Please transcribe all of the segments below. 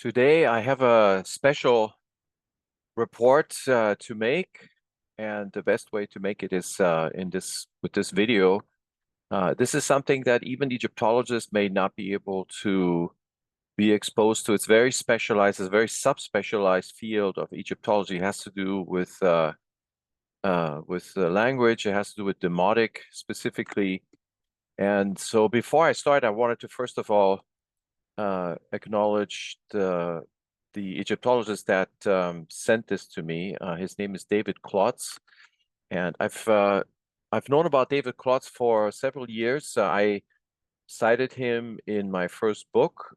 Today I have a special report to make, and the best way to make it is with this video. This is something that even Egyptologists may not be able to be exposed to. It's very specialized, it's a very subspecialized field of Egyptology. It has to do with the language. It has to do with Demotic specifically. And so before I start, I wanted to first of all acknowledge the Egyptologist that sent this to me. His name is David Klotz, and I've known about David Klotz for several years. I cited him in my first book.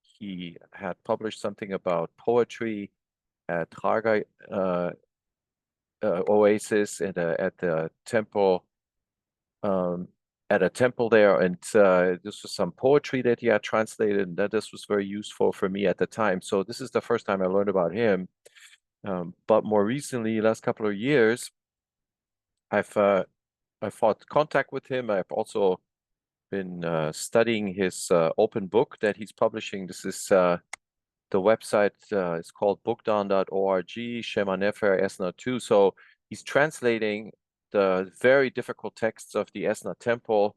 He had published something about poetry at Oasis at the temple. At a temple there, and this was some poetry that he had translated, and that this was very useful for me at the time. So this is the first time I learned about him. But more recently, last couple of years, I've fought contact with him. I've also been studying his open book that he's publishing. This is the website. It's called bookdown.org, Shema Nefer Esna 2. So he's translating the very difficult texts of the Esna Temple.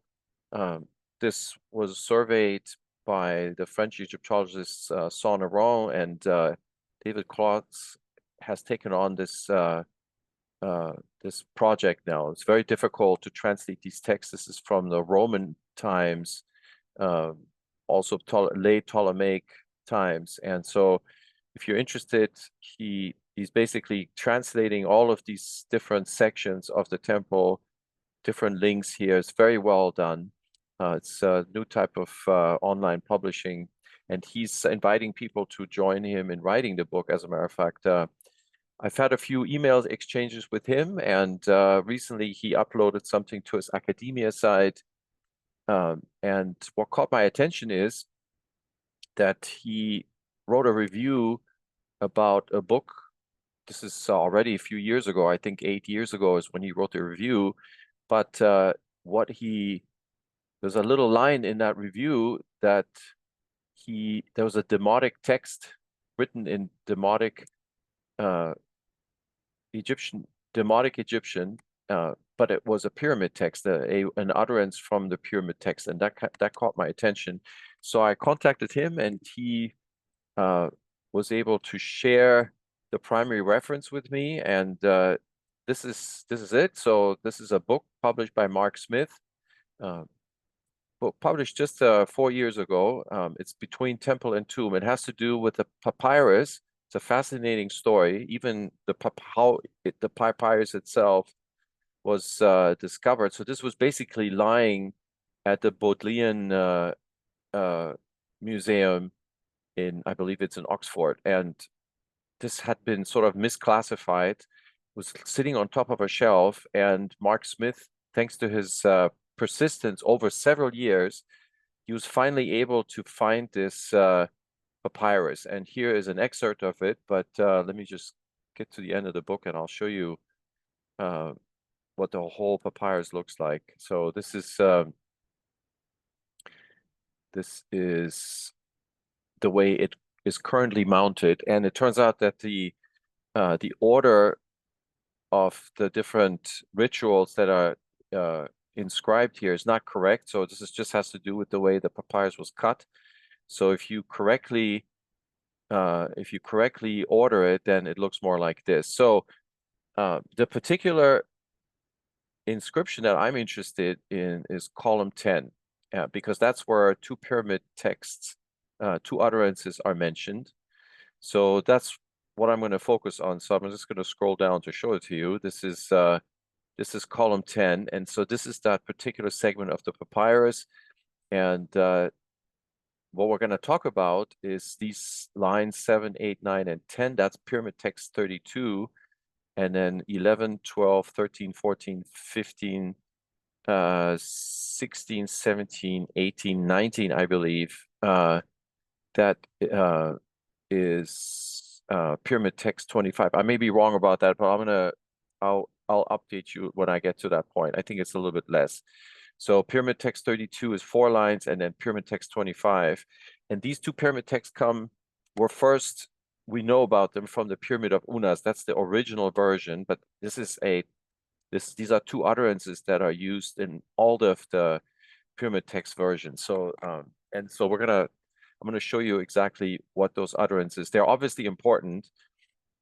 This was surveyed by the French Egyptologist Saint Laurent, and David Klotz has taken on this project now. It's very difficult to translate these texts. This is from the Roman times, also late Ptolemaic times, and so if you're interested, he's basically translating all of these different sections of the temple, different links here. It's very well done. It's a new type of online publishing, and he's inviting people to join him in writing the book. As a matter of fact, I've had a few email exchanges with him, and recently he uploaded something to his academia site. And what caught my attention is that he wrote a review about a book. This is already a few years ago. I think 8 years ago is when he wrote the review. But there's a little line in that review that there was a Demotic text written in Demotic Egyptian, but it was a pyramid text, an utterance from the pyramid text, and that caught my attention. So I contacted him, and he was able to share the primary reference with me, and this is it. So this is a book published by Mark Smith, book published just 4 years ago. It's Between Temple and Tomb. It has to do with the papyrus. It's a fascinating story. Even the papyrus itself was discovered. So this was basically lying at the Bodleian Museum in, I believe it's in Oxford, and this had been sort of misclassified, was sitting on top of a shelf, and Mark Smith, thanks to his persistence over several years, he was finally able to find this papyrus. And here is an excerpt of it, but let me just get to the end of the book and I'll show you what the whole papyrus looks like. So this is the way it is currently mounted, and it turns out that the order of the different rituals that are inscribed here is not correct. So this just has to do with the way the papyrus was cut. So if you correctly order it, then it looks more like this. So the particular inscription that I'm interested in is column 10, because that's where two pyramid texts, two utterances are mentioned. So that's what I'm going to focus on. So I'm just going to scroll down to show it to you. This is column 10, and so this is that particular segment of the papyrus. And what we're going to talk about is these lines 7, 8, 9, and 10. That's Pyramid Text 32. And then 11, 12, 13, 14, 15, 16, 17, 18, 19, I believe. That is Pyramid Text 25. I may be wrong about that, but I'll update you when I get to that point. I think it's a little bit less. So Pyramid Text 32 is 4 lines, and then Pyramid Text 25. And these two pyramid texts were first, we know about them from the Pyramid of Unas. That's the original version, but these are two utterances that are used in all of the pyramid text versions. So and so I'm gonna show you exactly what those utterances. They're obviously important,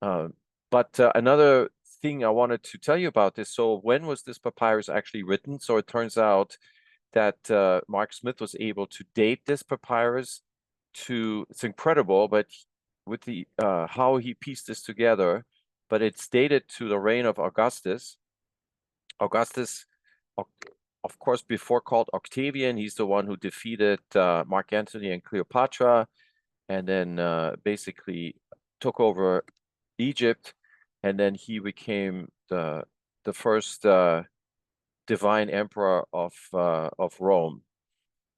but another thing I wanted to tell you about this. So when was this papyrus actually written? So it turns out that Mark Smith was able to date this papyrus to, it's incredible, but with the how he pieced this together, but it's dated to the reign of Augustus. Augustus, of course, before called Octavian, he's the one who defeated Mark Antony and Cleopatra, and then basically took over Egypt, and then he became the first divine emperor of Rome,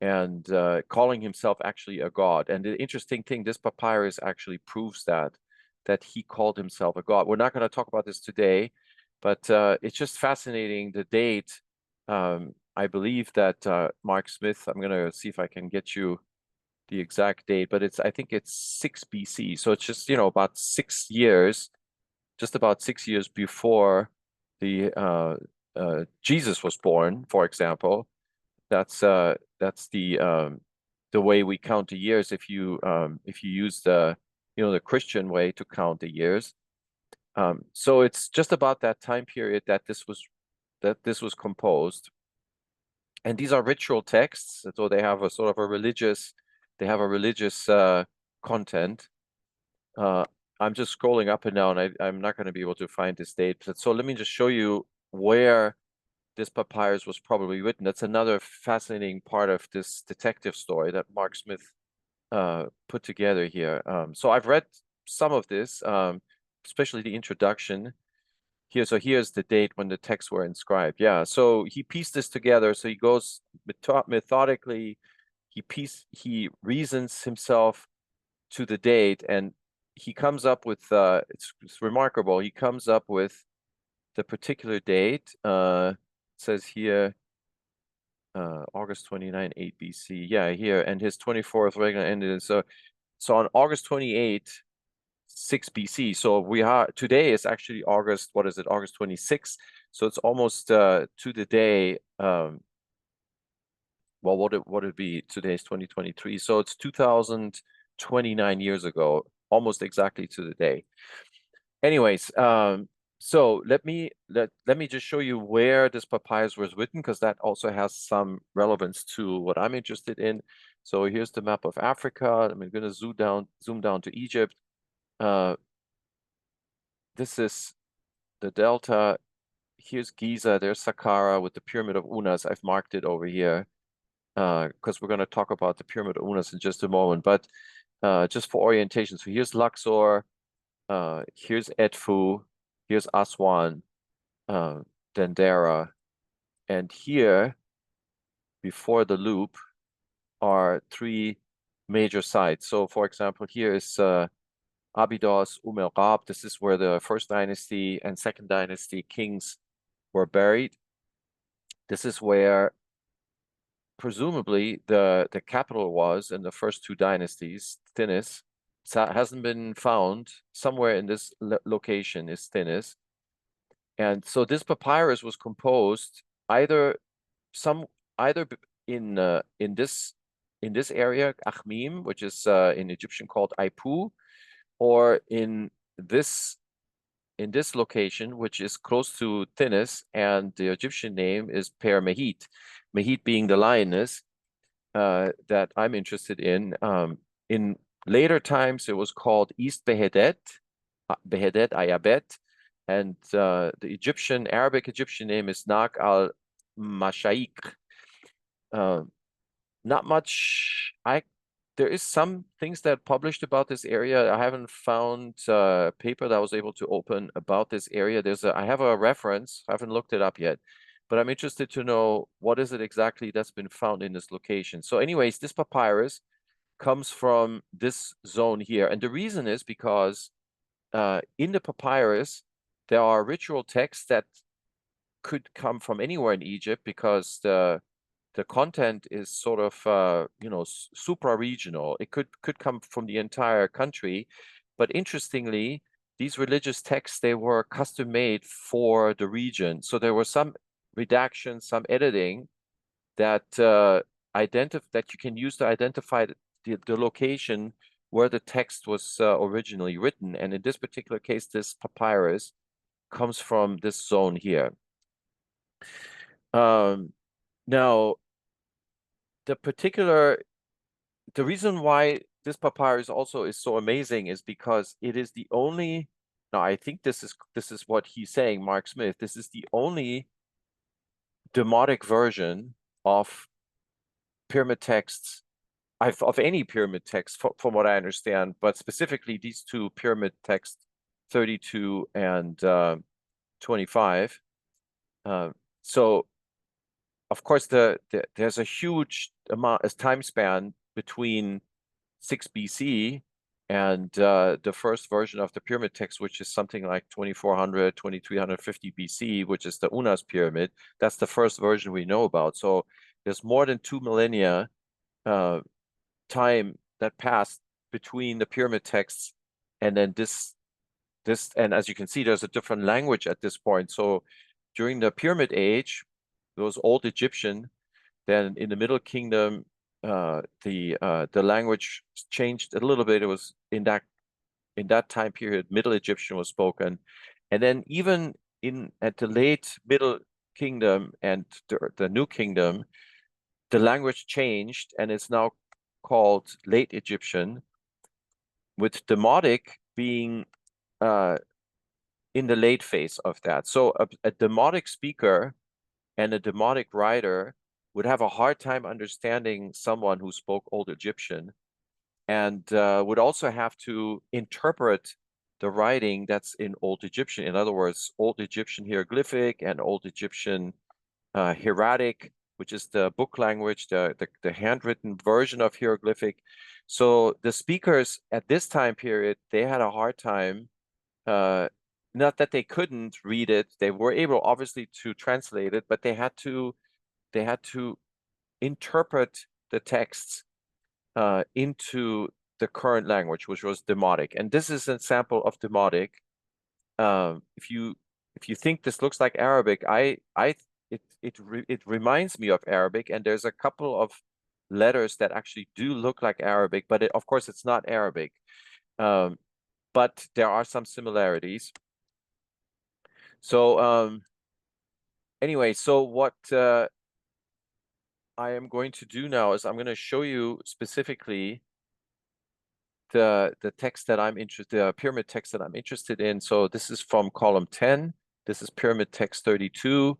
and calling himself actually a god. And the interesting thing, this papyrus actually proves that he called himself a god. We're not going to talk about this today, but it's just fascinating, the date. I believe that Mark Smith, I'm going to see if I can get you the exact date, but I think it's 6 BC. So it's just, about 6 years, just about 6 years before the Jesus was born, for example. That's the way we count the years if you use the Christian way to count the years. So it's just about that time period that this was composed. And these are ritual texts, so they have a sort of a religious content. I'm just scrolling up and down. I'm not going to be able to find this date. So let me just show you where this papyrus was probably written. That's another fascinating part of this detective story that Mark Smith put together here. So I've read some of this, especially the introduction here. So here's the date when the texts were inscribed. Yeah, so he pieced this together. So he goes methodically, he reasons himself to the date, and he comes up with it's remarkable. He comes up with the particular date. It says here August 29, 8 BC. Yeah, here, and his 24th regular ended. So on August 28, 6 BC. So today is actually August, what is it, August 26. So it's almost to the day. Well, what would it be? Today's 2023. So it's 2029 years ago, almost exactly to the day. Anyways, so let me just show you where this papyrus was written, because that also has some relevance to what I'm interested in. So here's the map of Africa. I'm going to zoom down to Egypt. This is the delta. Here's Giza. There's Saqqara with the Pyramid of Unas. I've marked it over here because we're going to talk about the Pyramid of Unas in just a moment. But just for orientation, so here's Luxor. Here's Edfu. Here's Aswan, Dendera, and here, before the loop, are 3 major sites. So, for example, here is Abydos, El Ghab. This is where the first dynasty and second dynasty kings were buried. This is where, presumably, the capital was in the first 2 dynasties, Thinis. Hasn't been found. Somewhere in this location is Thinis. And so this papyrus was composed either in this area, Akhmim, which is in Egyptian called Aipu, or in this location, which is close to Thinis, and the Egyptian name is Per Mehit, Mehit being the lioness that I'm interested in. In later times, it was called East Behedet, Ayabet, and the Arabic Egyptian name is Nak al-Mashaik. Not much. There is some things that published about this area. I haven't found a paper that I was able to open about this area. I have a reference. I haven't looked it up yet, but I'm interested to know what is it exactly that's been found in this location. So anyways, this papyrus comes from this zone here. And the reason is because in the papyrus, there are ritual texts that could come from anywhere in Egypt, because the the content is sort of supra-regional. It could come from the entire country, but interestingly, these religious texts, they were custom made for the region. So there was some redaction, some editing that that you can use to identify the location where the text was originally written. And in this particular case, this papyrus comes from this zone here. Now, the reason why this papyrus also is so amazing is because it is the only, now I think this is what he's saying, Mark Smith, this is the only demotic version of pyramid texts, of any pyramid text, from what I understand, but specifically these two pyramid texts, 32 and 25. So, of course, there's a huge time span between 6 BC and the first version of the pyramid text, which is something like 2400, 2350 BC, which is the Unas pyramid. That's the first version we know about. So there's more than 2 millennia time that passed between the pyramid texts and then this, and as you can see, there's a different language at this point. So during the Pyramid Age, those old Egyptian, then in the Middle Kingdom, the language changed a little bit. It was in that time period, Middle Egyptian was spoken, and then even at the late Middle Kingdom and the New Kingdom, the language changed and it's now called Late Egyptian, with Demotic being in the late phase of that. So a Demotic speaker and a Demotic writer would have a hard time understanding someone who spoke Old Egyptian, and would also have to interpret the writing that's in Old Egyptian. In other words, Old Egyptian hieroglyphic and Old Egyptian hieratic, which is the book language, the handwritten version of hieroglyphic. So the speakers at this time period, they had a hard time, not that they couldn't read it, they were able obviously to translate it, but they had to interpret the texts into the current language, which was Demotic. And this is a sample of Demotic. If you think this looks like Arabic, it reminds me of Arabic, and there's a couple of letters that actually do look like Arabic, but of course it's not Arabic. But there are some similarities. So anyway, so what I am going to do now is I'm going to show you specifically the text that I'm interested, the pyramid text that I'm interested in. So this is from column 10. This is Pyramid Text 32,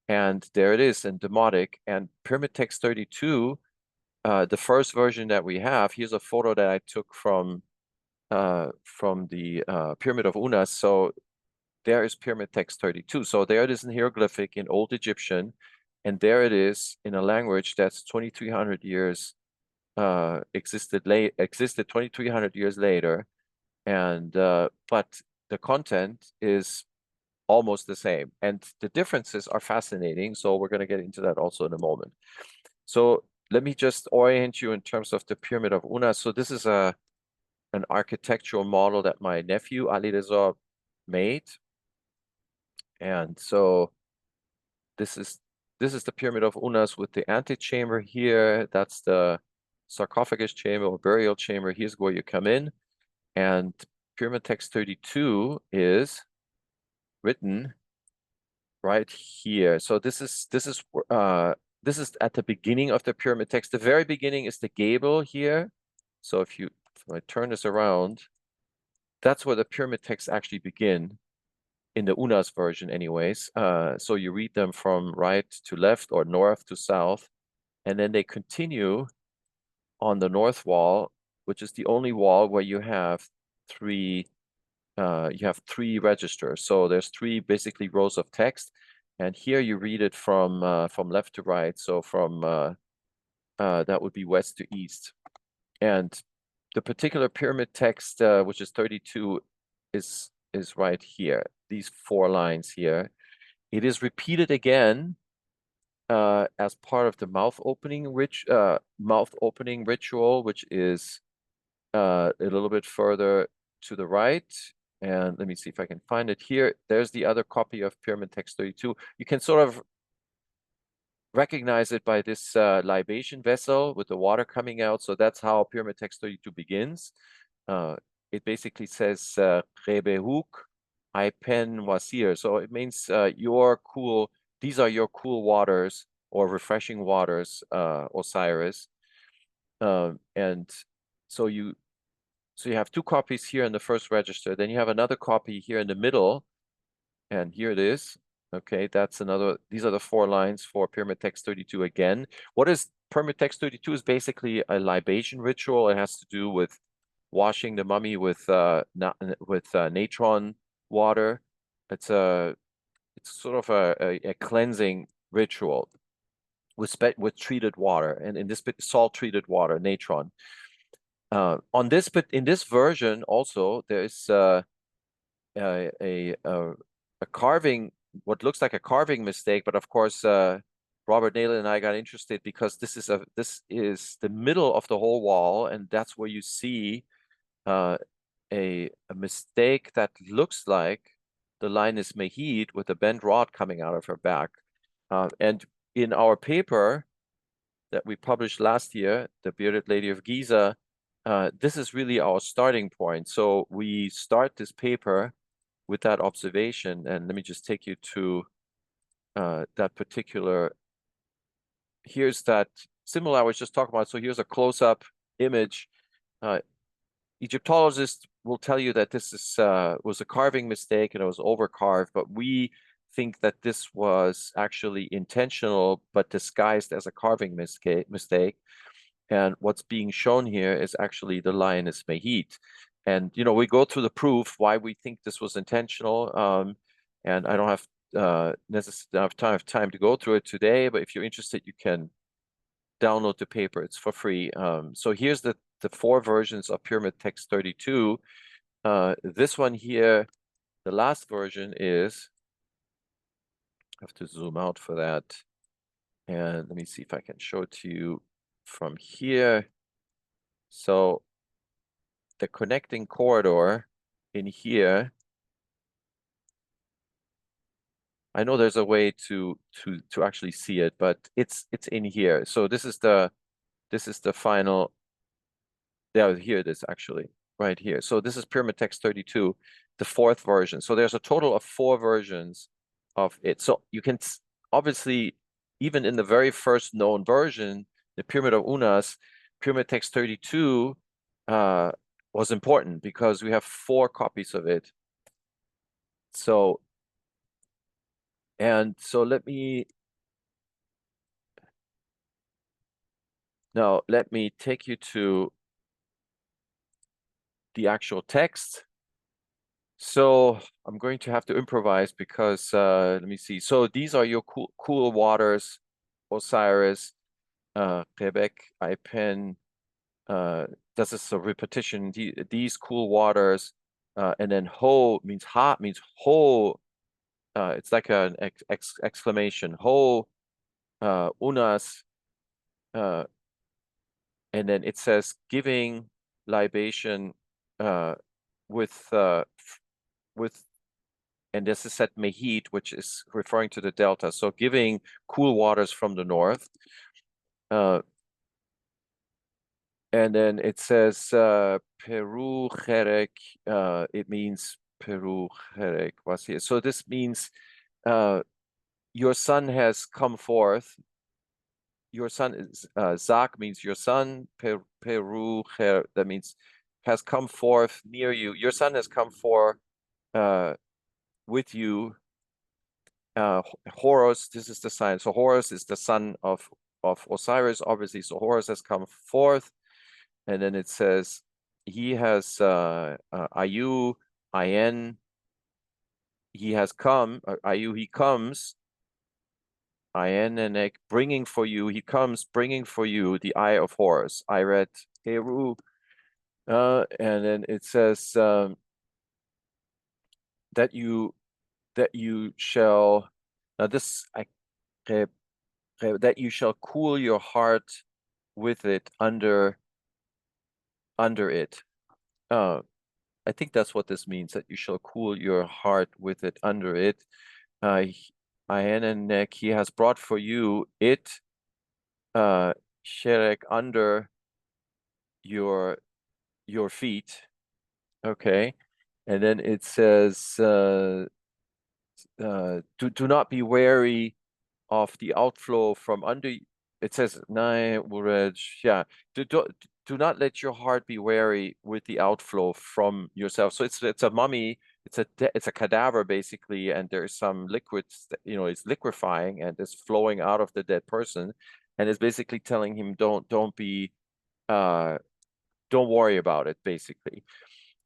and there it is in Demotic. And Pyramid Text 32, the first version that we have, here's a photo that I took from the Pyramid of Unas. So there is Pyramid Text 32. So there it is in hieroglyphic in Old Egyptian, and there it is in a language that's 2,300 years existed 2,300 years later, and but the content is almost the same, and the differences are fascinating. So we're going to get into that also in a moment. So let me just orient you in terms of the Pyramid of Unas. So this is an architectural model that my nephew Ali Reza made, and so this is the Pyramid of Unas with the antechamber here. That's the sarcophagus chamber or burial chamber. Here's where you come in, and Pyramid Text 32 is written right here. So this is at the beginning of the pyramid text. The very beginning is the gable here. So if I turn this around, that's where the pyramid texts actually begin in the Unas version anyways. So you read them from right to left or north to south, and then they continue on the north wall, which is the only wall where you have three registers. So there's three basically rows of text, and here you read it from left to right. So from that would be west to east. And the particular pyramid text, which is 32, is right here. These 4 lines here. It is repeated again as part of the mouth opening ritual, which is a little bit further to the right. And let me see if I can find it here. There's the other copy of Pyramid Text 32. You can sort of recognize it by this libation vessel with the water coming out. So that's how Pyramid Text 32 begins. It basically says Rebehuk Aipen Wasir. So it means these are your cool waters or refreshing waters, Osiris. And so you have two copies here in the first register. Then you have another copy here in the middle. And here it is. Okay, that's another. These are the 4 lines for Pyramid Text 32 again. What is Pyramid Text 32 is basically a libation ritual. It has to do with washing the mummy with natron water. It's sort of a cleansing ritual with treated water, and in this bit salt treated water, natron. In this version also there is a carving, what looks like a carving mistake, but of course Robert Naylor and I got interested because this is the middle of the whole wall, and that's where you see a mistake that looks like the lioness Mehid with a bent rod coming out of her back. And in our paper that we published last year, The Bearded Lady of Giza, this is really our starting point. So we start this paper with that observation, and let me just take you to that particular. Here's that symbol I was just talking about. So here's a close-up image. Egyptologists will tell you that this was a carving mistake and it was overcarved, but we think that this was actually intentional but disguised as a carving mistake. And what's being shown here is actually the lioness Mehid. And, we go through the proof why we think this was intentional. And I don't have necessarily enough time to go through it today, but if you're interested, you can download the paper. It's for free. So here's the 4 versions of Pyramid Text 32. This one here, the last version is, I have to zoom out for that. And let me see if I can show it to you from here. So the connecting corridor in here, I know there's a way to actually see it, but it's in here. So this is the final. Yeah, here it is actually, right here. So this is Pyramid Text 32, the 4th version. So there's a total of 4 versions of it. So you can obviously, even in the very first known version, the Pyramid of Unas, Pyramid Text 32 was important because we have 4 copies of it. So let me take you to the actual text. So I'm going to have to improvise because let me see. So these are your cool waters, Osiris, Quebec, Aipen. This is a repetition. These cool waters, and then ho means ha means ho. It's like an exclamation. Ho, unas, and then it says giving libation with and this is at Mehid, which is referring to the delta. So giving cool waters from the north. And then it says Peru Herek, it means Peru Herek was here. So this means your son has come forth. Your son is Zak means your son, Peru Her, that means has come forth near you. Your son has come forth with you. Horus, this is the sign. So Horus is the son of Osiris, obviously. So Horus has come forth. And then it says he has Ayu, Ayen, he has come, Ayu, he comes, Ayen and bringing for you, he comes bringing for you the eye of Horus. I read Heru, and then it says that you shall. Now this that you shall cool your heart with it under it. I think that's what this means, that you shall cool your heart with it under it. Ianenek, he has brought for you it, Sherek, under your feet. Okay. And then it says, do not be wary of the outflow from under. It says, yeah, do not let your heart be wary with the outflow from yourself. So it's a mummy, it's a cadaver basically, and there's some liquids that, it's liquefying and is flowing out of the dead person, and it's basically telling him don't worry about it, basically.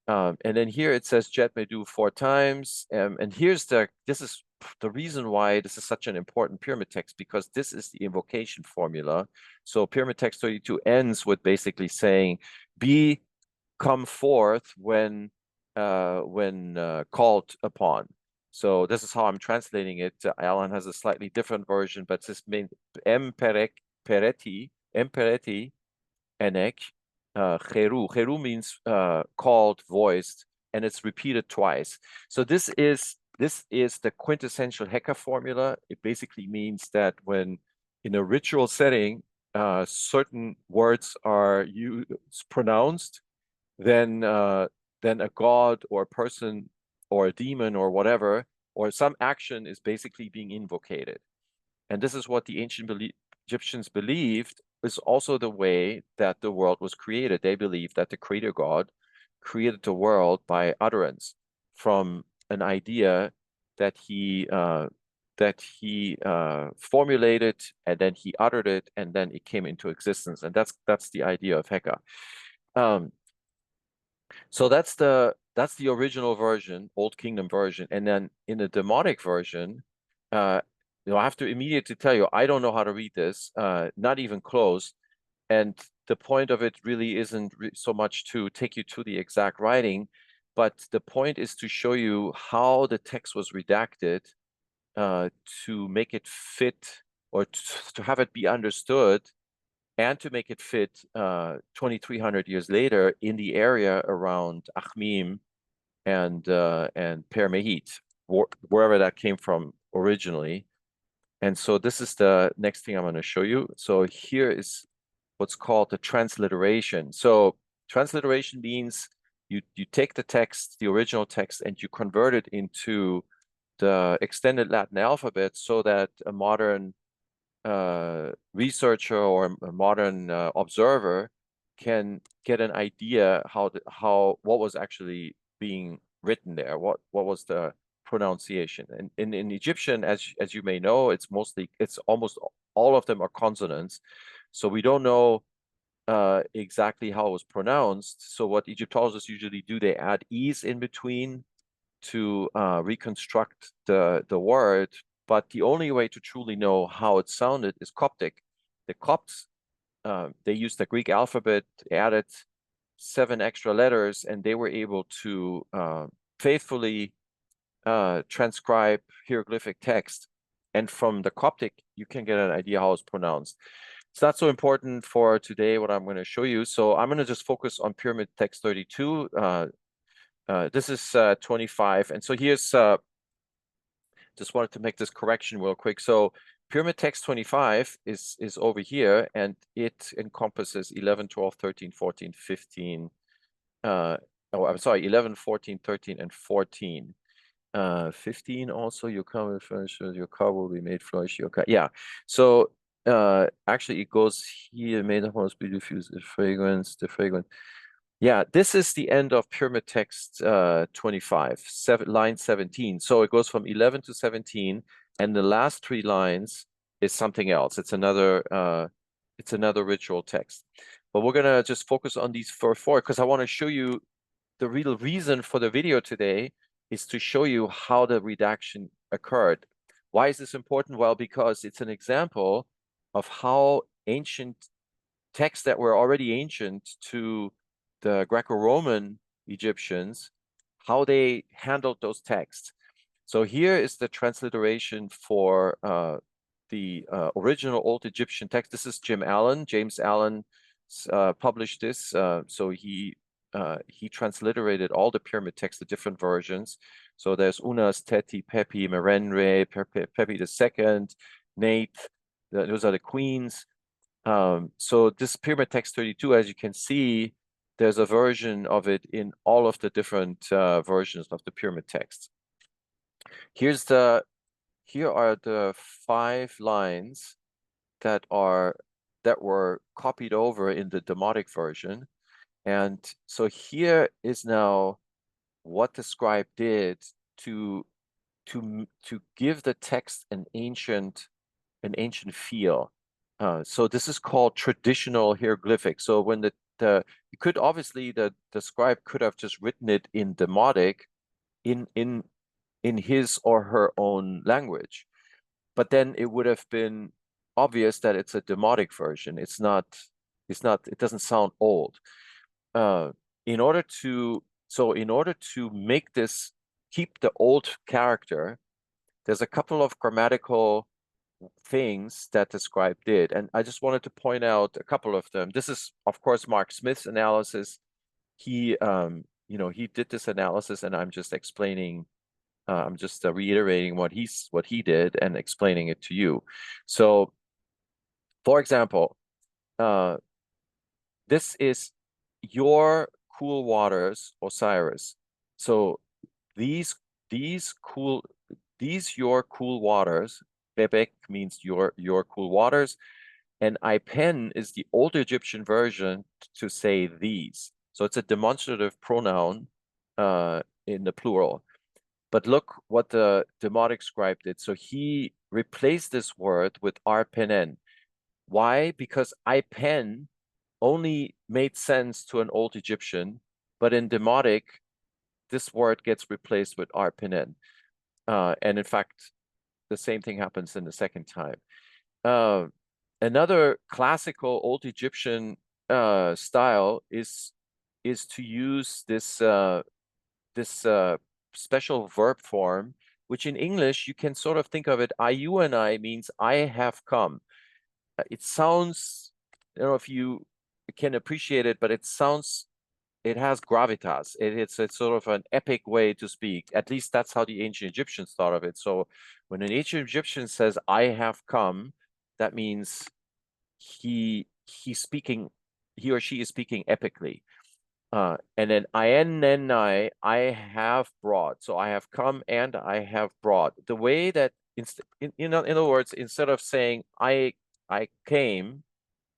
And then here it says Jet Medu 4 times, and this is the reason why this is such an important pyramid text, because this is the invocation formula. So Pyramid Text 32 ends with basically saying, come forth when called upon. So this is how I'm translating it. Alan has a slightly different version, but this means empereti enek. Cheru means called, voiced, and it's repeated twice. So this is the quintessential Heka formula. It basically means that when in a ritual setting, certain words are pronounced, then a god or a person or a demon or whatever, or some action is basically being invocated. And this is what the ancient Egyptians believed is also the way that the world was created. They believed that the creator god created the world by utterance from an idea that he formulated, and then he uttered it, and then it came into existence. And that's the idea of Heka. So that's the original version, Old Kingdom version. And then in the Demotic version, I have to immediately tell you, I don't know how to read this, not even close. And the point of it really isn't so much to take you to the exact writing, but the point is to show you how the text was redacted to make it fit, or to have it be understood, and to make it fit 2,300 years later in the area around Akhmim and Permehit, wherever that came from originally. And so this is the next thing I'm going to show you. So here is what's called the transliteration. So transliteration means you take the text, the original text, and you convert it into the extended Latin alphabet so that a modern researcher or a modern observer can get an idea what was actually being written there, what was the pronunciation. And in Egyptian, as you may know, it's almost all of them are consonants, so we don't know exactly how it was pronounced. So what Egyptologists usually do, they add e's in between to reconstruct the word. But the only way to truly know how it sounded is Coptic. The Copts, they used the Greek alphabet, added 7 extra letters, and they were able to faithfully transcribe hieroglyphic text. And from the Coptic, you can get an idea how it's pronounced. It's not so important for today, what I'm going to show you. So I'm going to just focus on Pyramid Text 32. This is 25. And so here's, just wanted to make this correction real quick. So Pyramid Text 25 is over here, and it encompasses 11, 12, 13, 14, 15. I'm sorry, 11, 14, 13, and 14. 15 also, your car will furnish, your car will be made flush, your car. Yeah. So actually it goes here, made of most be diffused, the fragrance. Yeah, this is the end of Pyramid Text 25, line 17. So it goes from 11 to 17, and the last 3 lines is something else. It's another ritual text. But we're gonna just focus on these four because I want to show you the real reason for the video today is to show you how the redaction occurred. Why is this important? Well, because it's an example of how ancient texts that were already ancient to the Greco-Roman Egyptians, how they handled those texts. So here is the transliteration for original Old Egyptian text. This is James Allen published this. So he transliterated all the pyramid texts, the different versions. So there's Unas, Teti, Pepi, Merenre, Pepi II, Nate. Those are the queens. So this Pyramid Text 32, as you can see, there's a version of it in all of the different versions of the pyramid text. Here are the 5 lines that were copied over in the Demotic version. And so here is now what the scribe did to give the text an ancient feel. So this is called traditional hieroglyphic. So when the scribe could have just written it in Demotic in his or her own language, but then it would have been obvious that it's a Demotic version. It doesn't sound old. In order to make this keep the old character, there's a couple of grammatical things that the scribe did, and I just wanted to point out a couple of them. This is, of course, Mark Smith's analysis. He did this analysis, and I'm just explaining. I'm just reiterating what he did and explaining it to you. So, for example, this is your cool waters, Osiris. So these your cool waters. Bebek means your cool waters, and Ipen is the Old Egyptian version to say these. So it's a demonstrative pronoun in the plural. But look what the Demotic scribe did. So he replaced this word with arpenen. Why? Because Ipen only made sense to an Old Egyptian, but in Demotic, this word gets replaced with arpenen. And in fact, the same thing happens in the second time. Another classical Old Egyptian style is to use this special verb form, which in English you can sort of think of it. Iuni means I have come. It sounds, I don't know if you can appreciate it, but it has gravitas. It's sort of an epic way to speak. At least that's how the ancient Egyptians thought of it. So when an ancient Egyptian says, I have come, that means he or she is speaking epically. And then I have brought. So I have come and I have brought. The way that, in other words, instead of saying I came,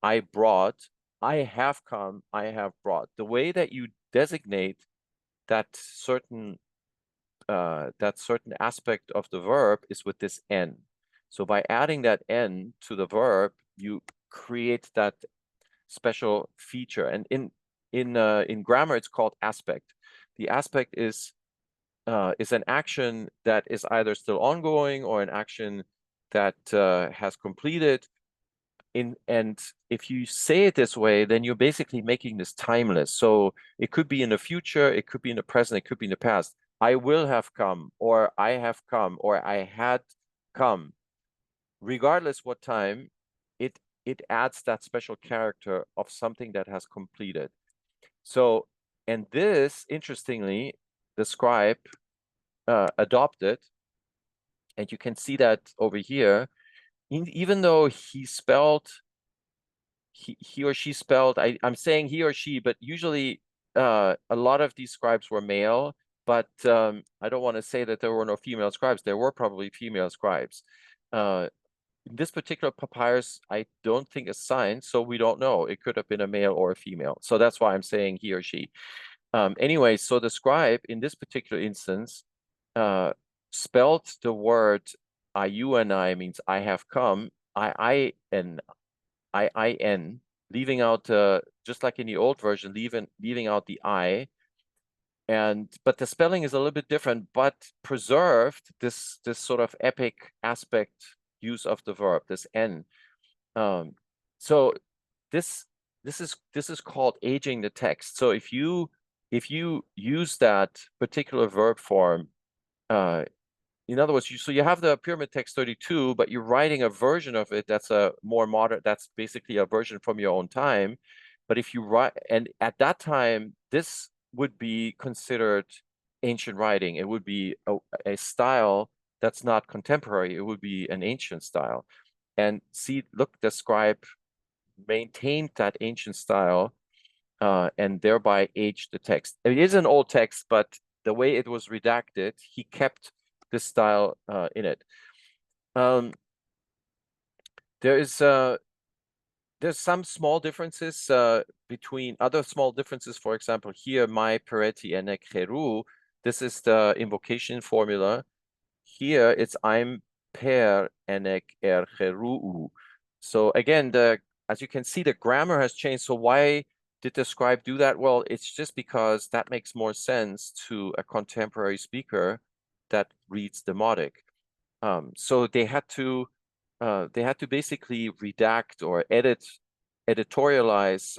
I brought, I have come, I have brought. The way that you designate that certain aspect of the verb is with this n. So by adding that n to the verb, you create that special feature. And in grammar, it's called aspect. The aspect is an action that is either still ongoing or an action that has completed. And if you say it this way, then you're basically making this timeless. So it could be in the future, it could be in the present, it could be in the past. I will have come, or I have come, or I had come. Regardless what time, it adds that special character of something that has completed. So, and this, interestingly, the scribe adopted, and you can see that over here, even though he or she spelled, I'm saying he or she, but usually a lot of these scribes were male, but I don't want to say that there were no female scribes. There were probably female scribes. In this particular papyrus, I don't think is signed, so we don't know. It could have been a male or a female. So that's why I'm saying he or she. Anyway, so the scribe in this particular instance spelled the word iuni means I have come, I-I-N, leaving out, just like in the old version, leaving out the I. But the spelling is a little bit different, but preserved this sort of epic aspect use of the verb, this n. So this is called aging the text. So if you use that particular verb form in other words, so you have the Pyramid Text 32, but you're writing a version of it that's a more modern, that's basically a version from your own time. But if you write, and at that time, this would be considered ancient writing. It would be a style that's not contemporary. It would be an ancient style. And see, look, the scribe maintained that ancient style and thereby aged the text. It is an old text, but the way it was redacted, he kept this style in it. There's some small differences between other small differences. For example, here, my pereti enek cheru, this is the invocation formula. Here, it's I'm per enek er cheru. So again, as you can see, the grammar has changed. So why did the scribe do that? Well, it's just because that makes more sense to a contemporary speaker that reads Demotic. So they had to basically redact or editorialize,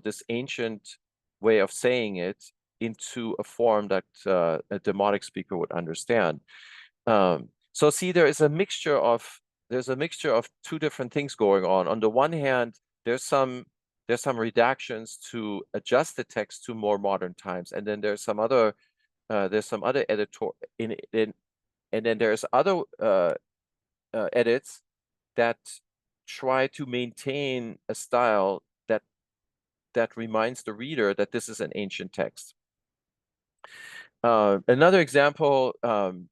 this ancient way of saying it into a form that a Demotic speaker would understand. So see, there's a mixture of two different things going on. On the one hand, there's some redactions to adjust the text to more modern times, and then there's some other editor and then there's other edits that try to maintain a style that reminds the reader that this is an ancient text. Another example, and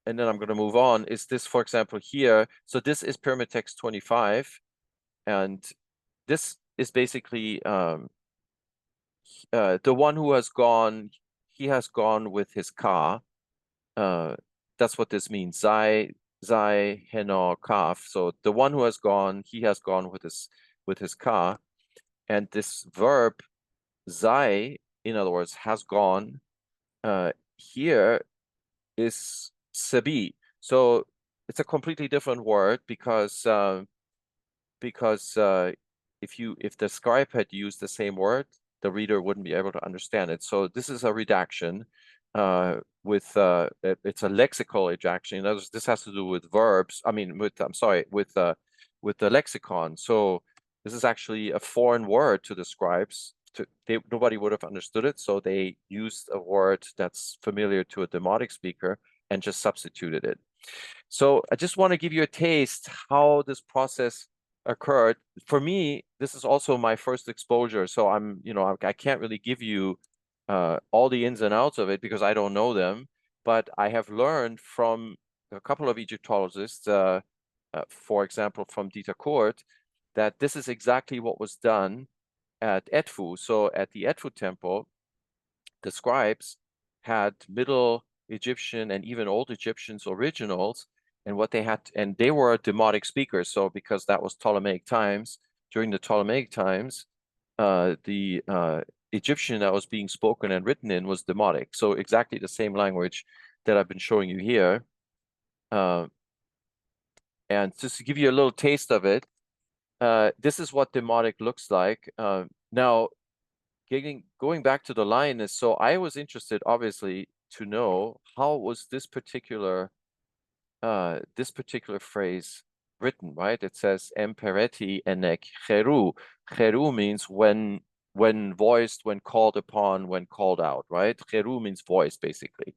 then I'm going to move on, is this, for example, here. So this is Pyramid Text 25, and this is basically the one who has gone, he has gone with his ka. That's what this means. Zai heno kaf. So the one who has gone, he has gone with his ka. And this verb zai, in other words, has gone, here is sabi. So it's a completely different word because if the scribe had used the same word, the reader wouldn't be able to understand it. So this is a redaction it's a lexical ejection. In other words, this has to do with verbs. I mean, with the lexicon. So this is actually a foreign word to the scribes. Nobody would have understood it, so they used a word that's familiar to a Demotic speaker and just substituted it. So I just want to give you a taste how this process occurred. For me, this is also my first exposure, so I can't really give you all the ins and outs of it because I don't know them, but I have learned from a couple of Egyptologists, for example, from Dieter Kurt, that this is exactly what was done at Edfu. So at the Edfu temple, the scribes had Middle Egyptian and even Old Egyptians originals, and and they were Demotic speakers. So because that was Ptolemaic times, during the Ptolemaic times, the Egyptian that was being spoken and written in was Demotic. So exactly the same language that I've been showing you here. And just to give you a little taste of it, this is what Demotic looks like. Now, going back to the lioness, so I was interested, obviously, to know how was this particular phrase written, right? It says empereti enek cheru. Cheru means when voiced, when called upon, when called out, right? Cheru means voice, basically.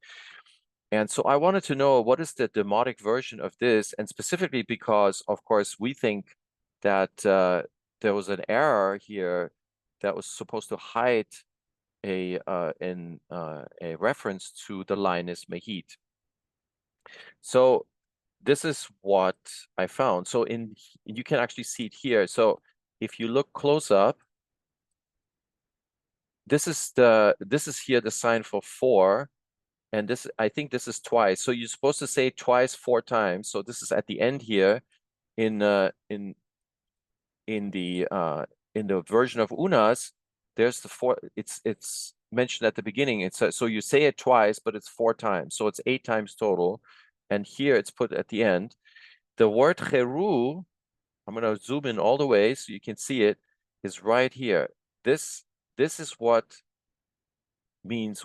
And so I wanted to know what is the Demotic version of this, and specifically because, of course, we think that there was an error here that was supposed to hide a reference to the lioness Mehit. So this is what I found. So you can actually see it here. So if you look close up, this is here the sign for 4, and this, I think this is twice. So you're supposed to say twice 4 times. So this is at the end here in the version of Unas. There's the 4. It's mentioned at the beginning. It's so you say it twice, but it's 4 times. So it's 8 times total. And here it's put at the end. The word cheru, I'm going to zoom in all the way so you can see it, is right here. This is what means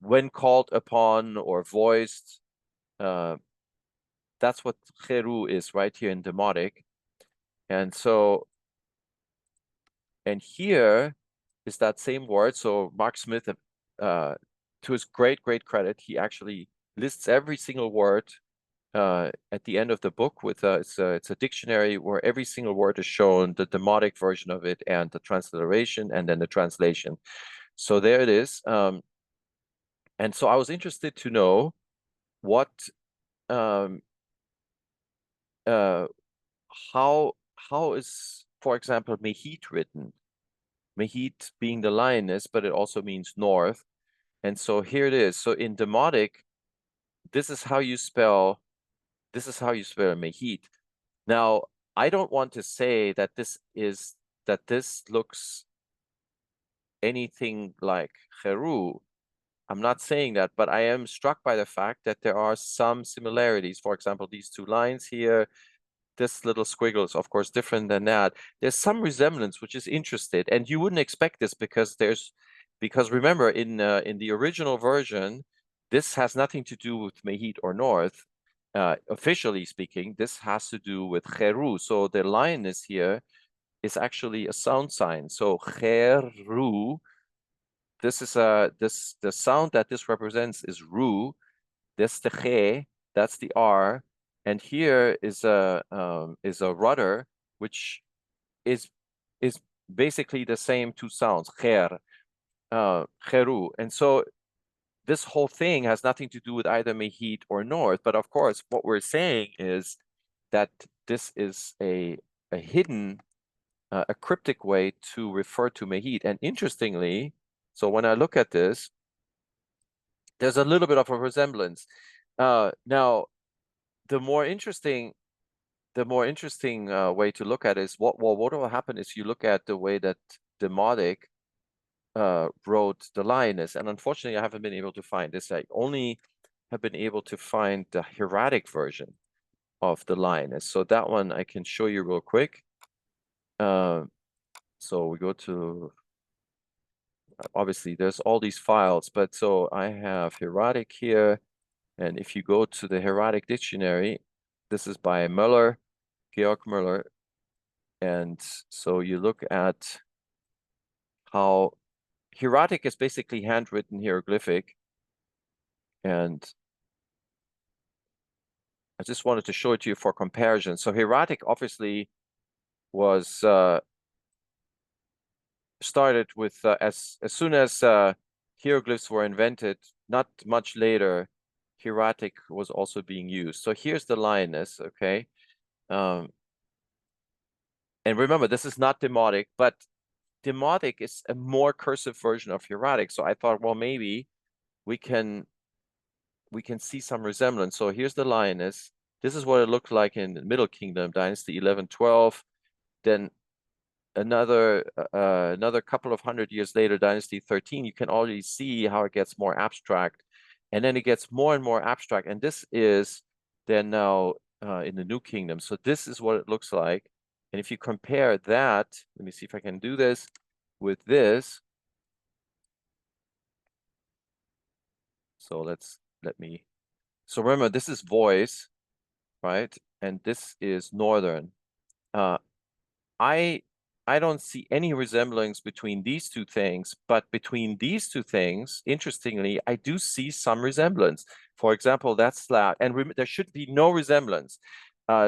when called upon or voiced. that's what Heru is right here in Demotic. And so, and here is that same word. So Mark Smith, to his great credit, he actually lists every single word at the end of the book with it's a dictionary where every single word is shown, the Demotic version of it, and the transliteration, and then the translation. So there it is. And so I was interested to know what how is, for example, Mehit written? Mehit being the lioness, but it also means north. And so here it is. So in Demotic, this is how you spell Mehit. Now, I don't want to say that this looks anything like Heru. I'm not saying that, but I am struck by the fact that there are some similarities. For example, these two lines here, this little squiggle is of course different than that. There's some resemblance, which is interesting, and you wouldn't expect this because remember in the original version, this has nothing to do with Mehit or north. Officially speaking, this has to do with Heru. So the lioness here is actually a sound sign. So Heru, this is the sound that this represents is Ru. This the He, that's the R, and here is a rudder, which is basically the same two sounds, Her, Heru. And so this whole thing has nothing to do with either Mehit or north, but of course what we're saying is that this is a hidden, a cryptic way to refer to Mehit. And interestingly, so when I look at this, there's a little bit of a resemblance. Now, the more interesting way to look at it is what will happen is you look at the way that Demotic wrote the lioness, and unfortunately I haven't been able to find this. I only have been able to find the hieratic version of the lioness. So that one I can show you real quick. So we go to, obviously there's all these files, but so I have hieratic here, and if you go to the hieratic dictionary, this is by Müller, Georg Müller. And so you look at how hieratic is basically handwritten hieroglyphic. And I just wanted to show it to you for comparison. So hieratic obviously was started with as soon as hieroglyphs were invented, not much later, hieratic was also being used. So here's the lioness, okay? And remember, this is not Demotic, but Demotic is a more cursive version of hieratic. So I thought, well, maybe we can see some resemblance. So here's the lioness. This is what it looked like in the Middle Kingdom, Dynasty 11-12. Then another couple of hundred years later, Dynasty 13, you can already see how it gets more abstract. And then it gets more and more abstract. And this is then now in the New Kingdom. So this is what it looks like. And if you compare that, let me see if I can do this with this. So so remember, this is voice, right? And this is Northern. I don't see any resemblance between these two things, but between these two things, interestingly, I do see some resemblance. For example, that's that, and there should be no resemblance.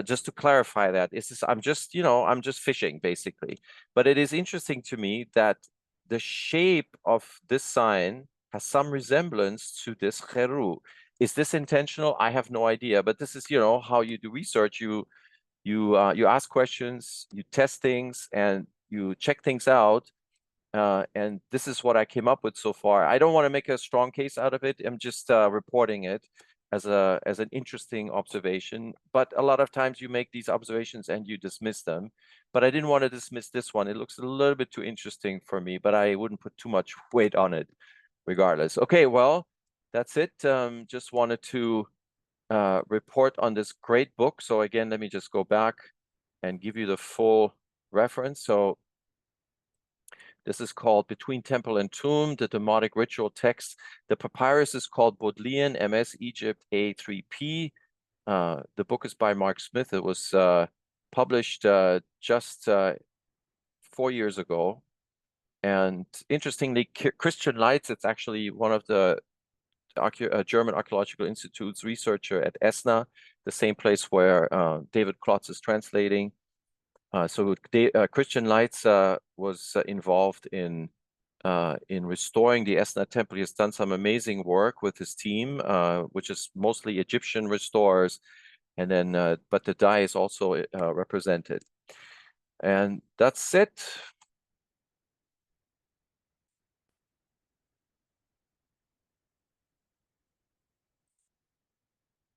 Just to clarify that, I'm just fishing basically. But it is interesting to me that the shape of this sign has some resemblance to this Heru. Is this intentional? I have no idea. But this is, how you do research. You ask questions, you test things, and you check things out. And this is what I came up with so far. I don't want to make a strong case out of it. I'm just reporting it as an interesting observation. But a lot of times you make these observations and you dismiss them. But I didn't want to dismiss this one. It looks a little bit too interesting for me, but I wouldn't put too much weight on it regardless. Okay, well, that's it. Just wanted to report on this great book. So again, let me just go back and give you the full reference. So this is called Between Temple and Tomb, the Demotic Ritual Text. The papyrus is called Bodleian MS Egypt A3P. The book is by Mark Smith. It was published just 4 years ago. And interestingly, Christian Leitz, it's actually one of the German Archaeological Institute's researcher at ESNA, the same place where David Klotz is translating. So Christian Leitz was involved in restoring the Esna temple. He has done some amazing work with his team, which is mostly Egyptian restorers, and then but the dye is also represented. And that's it